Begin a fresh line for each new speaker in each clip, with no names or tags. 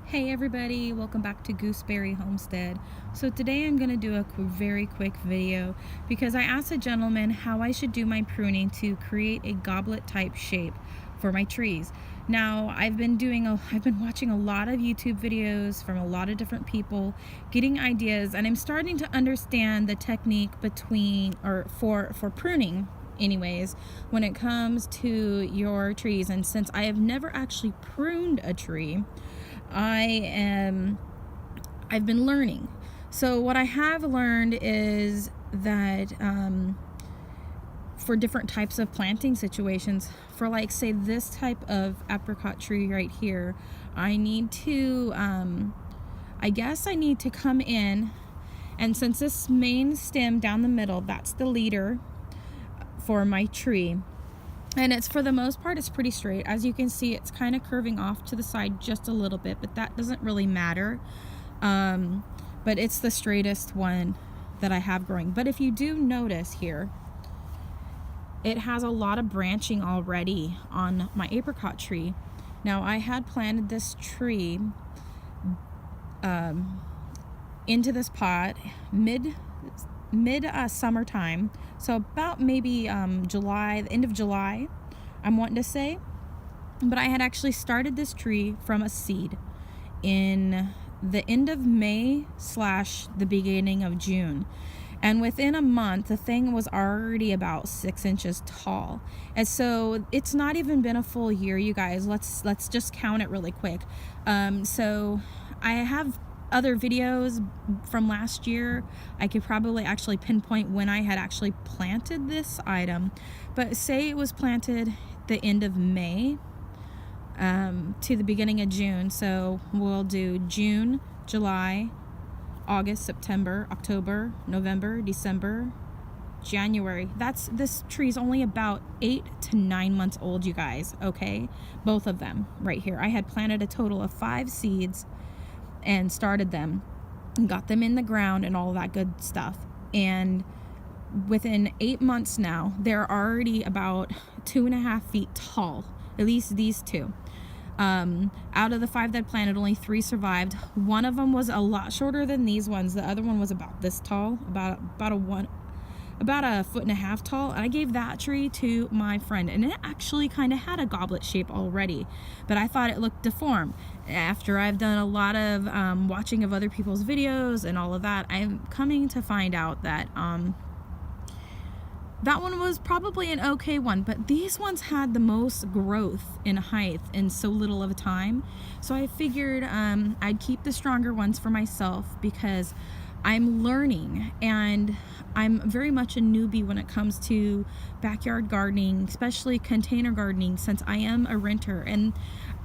Hey everybody, welcome back to Gooseberry Homestead. So today I'm going to do a very quick video because I asked a gentleman how I should do my pruning to create a goblet type shape for my trees. Now I've been watching a lot of YouTube videos from a lot of different people, getting ideas, and I'm starting to understand the technique for pruning anyways when it comes to your trees. And since I have never actually pruned a tree, I've been learning. So what I have learned is that for different types of planting situations, for like say this type of apricot tree right here, I need to I guess I need to come in, and since this main stem down the middle, that's the leader for my tree. And it's, for the most part, it's pretty straight. As you can see, it's kind of curving off to the side just a little bit, but that doesn't really matter. But it's the straightest one that I have growing. But if you do notice here, it has a lot of branching already on my apricot tree. Now, I had planted this tree into this pot mid summertime, so about maybe July, the end of July, I'm wanting to say. But I had actually started this tree from a seed in the end of May / the beginning of June, and within a month the thing was already about 6 inches tall. And so it's not even been a full year, you guys. Let's just count it really quick. So I have other videos from last year. I could probably actually pinpoint when I had actually planted this item, but say it was planted the end of May to the beginning of June. So we'll do June, July, August, September, October, November, December, January. This tree's only about 8 to 9 months old, you guys. Okay, both of them right here. I had planted a total of 5 seeds and started them and got them in the ground and all that good stuff. And within 8 months now, they're already about 2.5 feet tall, at least these two. Out of the 5 that I planted, only 3 survived. One of them was a lot shorter than these ones. The other one was about this tall, about a foot and a half tall. And I gave that tree to my friend, and it actually kind of had a goblet shape already, but I thought it looked deformed. After I've done a lot of watching of other people's videos and all of that, I'm coming to find out that that one was probably an okay one, but these ones had the most growth in height in so little of a time. So I figured I'd keep the stronger ones for myself because I'm learning, and I'm very much a newbie when it comes to backyard gardening, especially container gardening, since I am a renter. And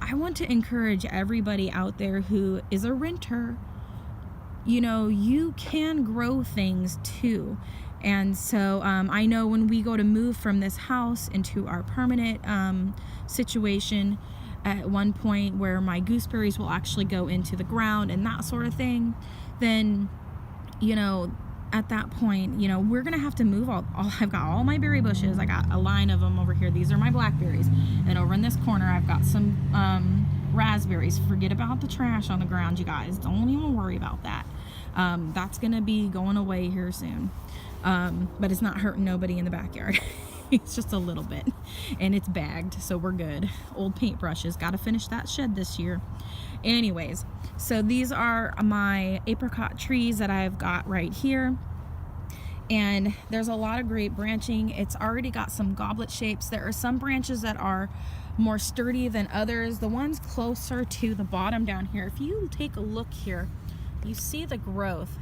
I want to encourage everybody out there who is a renter, you know, you can grow things too. And so I know when we go to move from this house into our permanent situation at one point where my gooseberries will actually go into the ground and that sort of thing, then, you know, at that point, you know, we're gonna have to move I've got all my berry bushes. I got a line of them over here. These are my blackberries. And over in this corner, I've got some raspberries. Forget about the trash on the ground, you guys. Don't even worry about that. That's gonna be going away here soon. But it's not hurting nobody in the backyard. It's just a little bit, and it's bagged, so we're good. Old paintbrushes, got to finish that shed this year. Anyways, so these are my apricot trees that I've got right here, and there's a lot of great branching. It's already got some goblet shapes. There are some branches that are more sturdy than others. The ones closer to the bottom down here, if you take a look here, you see the growth.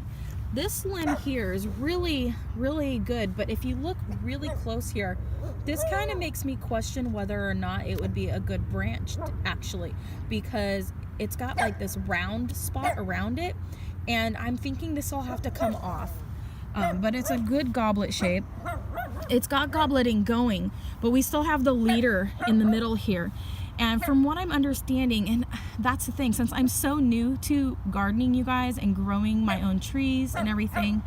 This limb here is really, really good, but if you look really close here, this kind of makes me question whether or not it would be a good branch, actually, because it's got like this round spot around it, and I'm thinking this will have to come off. But it's a good goblet shape. It's got gobleting going, but we still have the leader in the middle here. And from what I'm understanding, and that's the thing, since I'm so new to gardening, you guys, and growing my own trees and everything,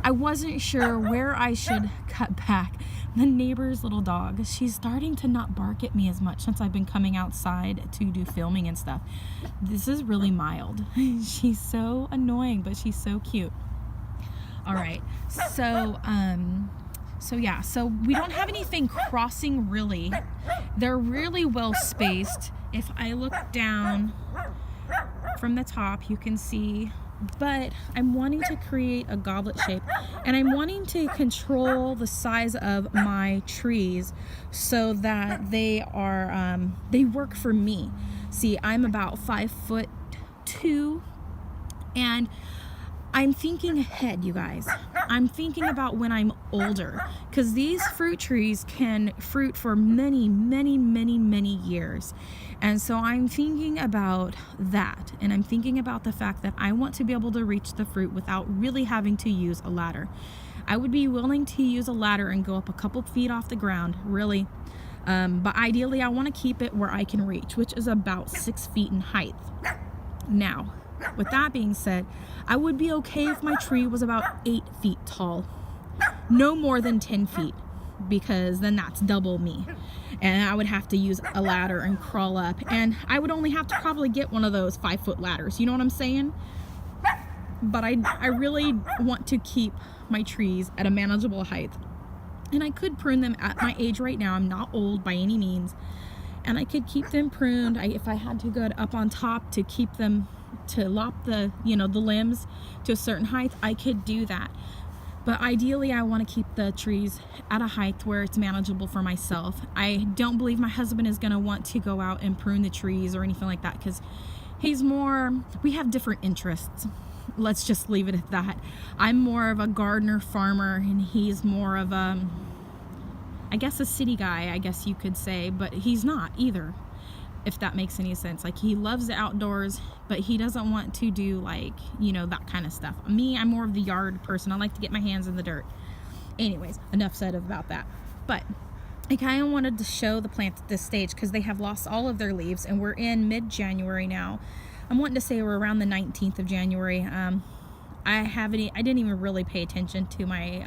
I wasn't sure where I should cut back. The neighbor's little dog, she's starting to not bark at me as much since I've been coming outside to do filming and stuff. This is really mild. She's so annoying, but she's so cute. All right, so yeah, so we don't have anything crossing really. They're really well spaced. If I look down from the top, you can see, but I'm wanting to create a goblet shape, and I'm wanting to control the size of my trees so that they are, they work for me. See, I'm about 5'2", and I'm thinking ahead, you guys. I'm thinking about when I'm older, because these fruit trees can fruit for many, many, many, many years. And so I'm thinking about that, and I'm thinking about the fact that I want to be able to reach the fruit without really having to use a ladder. I would be willing to use a ladder and go up a couple feet off the ground, really. But ideally, I want to keep it where I can reach, which is about 6 feet in height. Now, with that being said, I would be okay if my tree was about 8 feet tall. No more than 10 feet, because then that's double me. And I would have to use a ladder and crawl up. And I would only have to probably get one of those 5-foot ladders. You know what I'm saying? But I really want to keep my trees at a manageable height. And I could prune them at my age right now. I'm not old by any means. And I could keep them pruned. If I had to go up on top to keep them, to lop the, the limbs to a certain height, I could do that. But ideally, I want to keep the trees at a height where it's manageable for myself. I don't believe my husband is going to want to go out and prune the trees or anything like that, because we have different interests. Let's just leave it at that. I'm more of a gardener farmer, and he's more of I guess a city guy, I guess you could say, but he's not either, if that makes any sense. Like, he loves the outdoors, but he doesn't want to do that kind of stuff. Me, I'm more of the yard person. I like to get my hands in the dirt. Anyways, enough said about that. But I kind of wanted to show the plants at this stage because they have lost all of their leaves, and we're in mid-January now. I'm wanting to say we're around the 19th of January. I didn't even really pay attention to my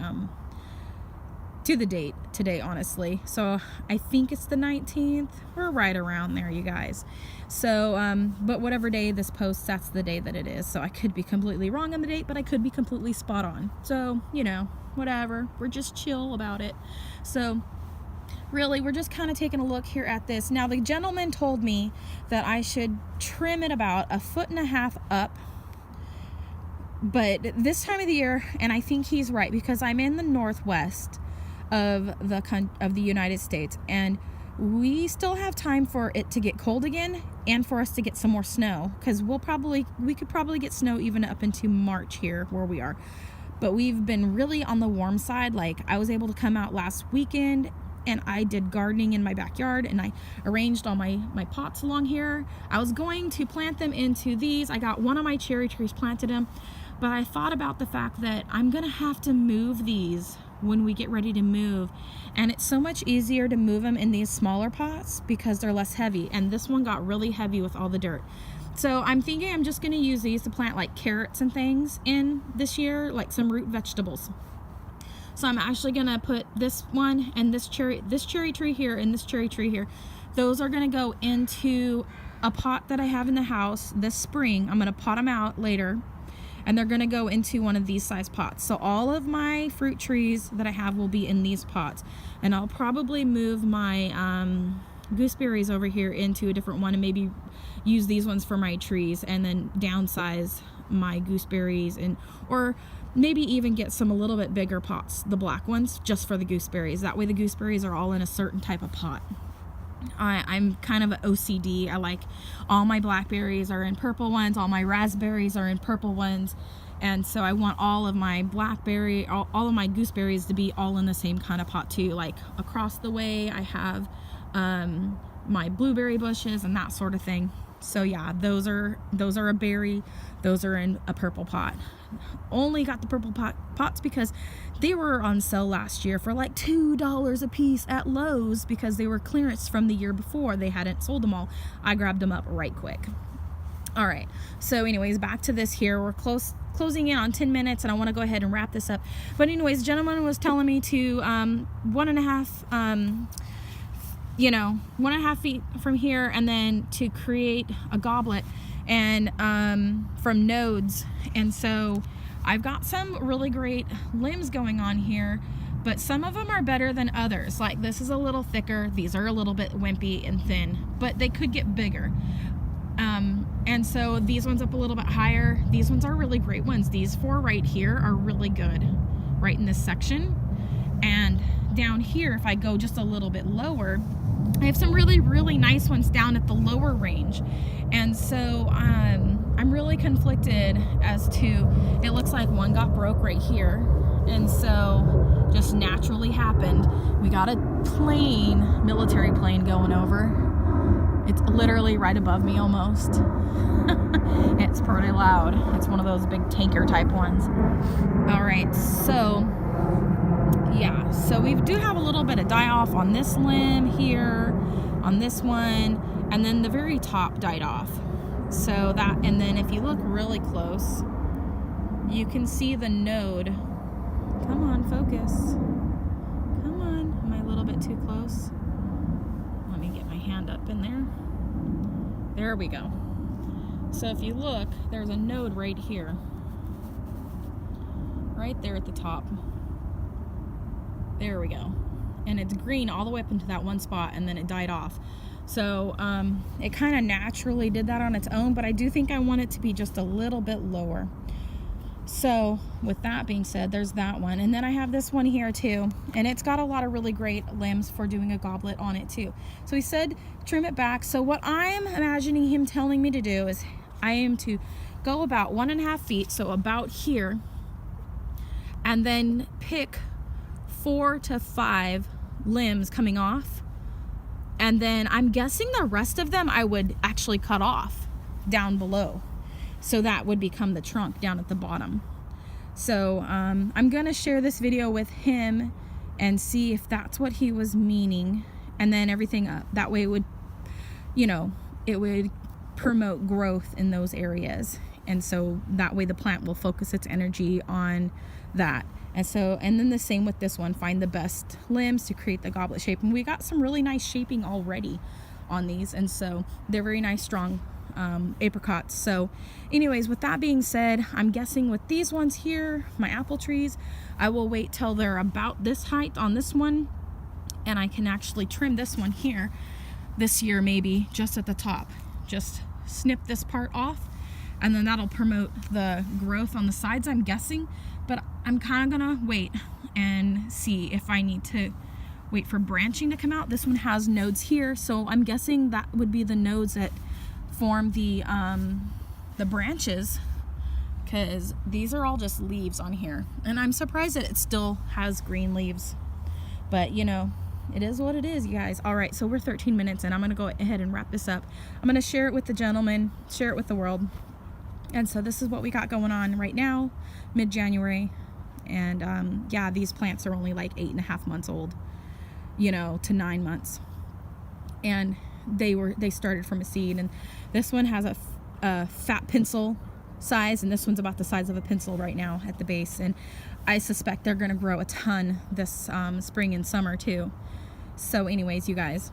to the date today, honestly. So I think it's the 19th. We're right around there, you guys. So, but whatever day this posts, that's the day that it is. So I could be completely wrong on the date, but I could be completely spot on. So, whatever. We're just chill about it. So really, we're just kind of taking a look here at this. Now, the gentleman told me that I should trim it about 1.5 feet up. But this time of the year, and I think he's right, because I'm in the northwest of the United States, and we still have time for it to get cold again and for us to get some more snow, because we could probably get snow even up into March here where we are. But we've been really on the warm side. Like, I was able to come out last weekend and I did gardening in my backyard, and I arranged all my pots along here. I was going to plant them into these. I got one of my cherry trees, planted them, but I thought about the fact that I'm gonna have to move these when we get ready to move, and it's so much easier to move them in these smaller pots because they're less heavy, and this one got really heavy with all the dirt. So I'm thinking I'm just going to use these to plant like carrots and things in this year, like some root vegetables. So I'm actually going to put this one and this cherry tree here and this cherry tree here. Those are going to go into a pot that I have in the house this spring. I'm going to pot them out later, and they're going to go into one of these size pots. So all of my fruit trees that I have will be in these pots, and I'll probably move my gooseberries over here into a different one, and maybe use these ones for my trees, and then downsize my gooseberries, or maybe even get some a little bit bigger pots, the black ones, just for the gooseberries. That way the gooseberries are all in a certain type of pot. I'm kind of an OCD. I like all my blackberries are in purple ones, all my raspberries are in purple ones, and so I want all of my all of my gooseberries to be all in the same kind of pot too. Like across the way I have my blueberry bushes and that sort of thing. So yeah, those are a berry, those are in a purple pot. Only got the purple pots because they were on sale last year for like $2 a piece at Lowe's, because they were clearance from the year before. They hadn't sold them all. I grabbed them up right quick. All right, so anyways, back to this here. We're closing in on 10 minutes, and I want to go ahead and wrap this up. But anyways, the gentleman was telling me to 1.5 feet from here, and then to create a goblet and from nodes. And so I've got some really great limbs going on here, but some of them are better than others. Like this is a little thicker, these are a little bit wimpy and thin, but they could get bigger. And so these ones up a little bit higher. These ones are really great ones. These 4 right here are really good right in this section. And down here, if I go just a little bit lower, I have some really, really nice ones down at the lower range. And so I'm really conflicted as to, it looks like one got broke right here. And so just naturally happened. We got a plane, military plane going over. It's literally right above me almost. It's pretty loud. It's one of those big tanker type ones. All right, so yeah, so we do have a little bit of die off on this limb here, on this one, and then the very top died off. So that, and then if you look really close, you can see the node. Come on, focus. Come on. Am I a little bit too close? Let me get my hand up in there. There we go. So if you look, there's a node right here. Right there at the top. There we go. And it's green all the way up into that one spot, and then it died off. So it kind of naturally did that on its own, but I do think I want it to be just a little bit lower. So with that being said, there's that one. And then I have this one here too, and it's got a lot of really great limbs for doing a goblet on it too. So he said trim it back. So what I'm imagining him telling me to do is I am to go about 1.5 feet, so about here, and then pick 4 to 5 limbs coming off, and then I'm guessing the rest of them I would actually cut off down below, so that would become the trunk down at the bottom. So I'm gonna share this video with him and see if that's what he was meaning, and then everything up. That way it would, it would promote growth in those areas, and so that way the plant will focus its energy on that. And so, and then the same with this one, find the best limbs to create the goblet shape. And we got some really nice shaping already on these, and so they're very nice, strong apricots. So anyways, with that being said, I'm guessing with these ones here, my apple trees, I will wait till they're about this height on this one, and I can actually trim this one here this year, maybe just at the top. Just snip this part off, and then that'll promote the growth on the sides, I'm guessing. But I'm kind of gonna wait and see if I need to wait for branching to come out. This one has nodes here, so I'm guessing that would be the nodes that form the branches, because these are all just leaves on here, and I'm surprised that it still has green leaves. But it is what it is, you guys. All right, so we're 13 minutes and I'm gonna go ahead and wrap this up. I'm gonna share it with the gentleman, share it with the world. And so this is what we got going on right now, mid-January. And yeah, these plants are only like 8.5 months old, to 9 months. And they started from a seed, and this one has a fat pencil size, and this one's about the size of a pencil right now at the base. And I suspect they're gonna grow a ton this spring and summer too. So anyways, you guys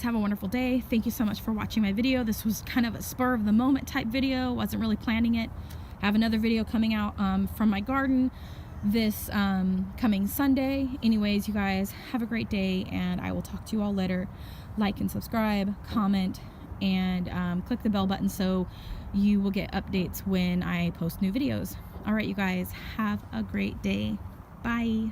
have a wonderful day. Thank you so much for watching my video. This was kind of a spur of the moment type video. Wasn't really planning it. I have another video coming out from my garden this coming Sunday. Anyways, you guys have a great day, and I will talk to you all later. Like and subscribe, comment, and click the bell button so you will get updates when I post new videos. All right, you guys, have a great day. Bye.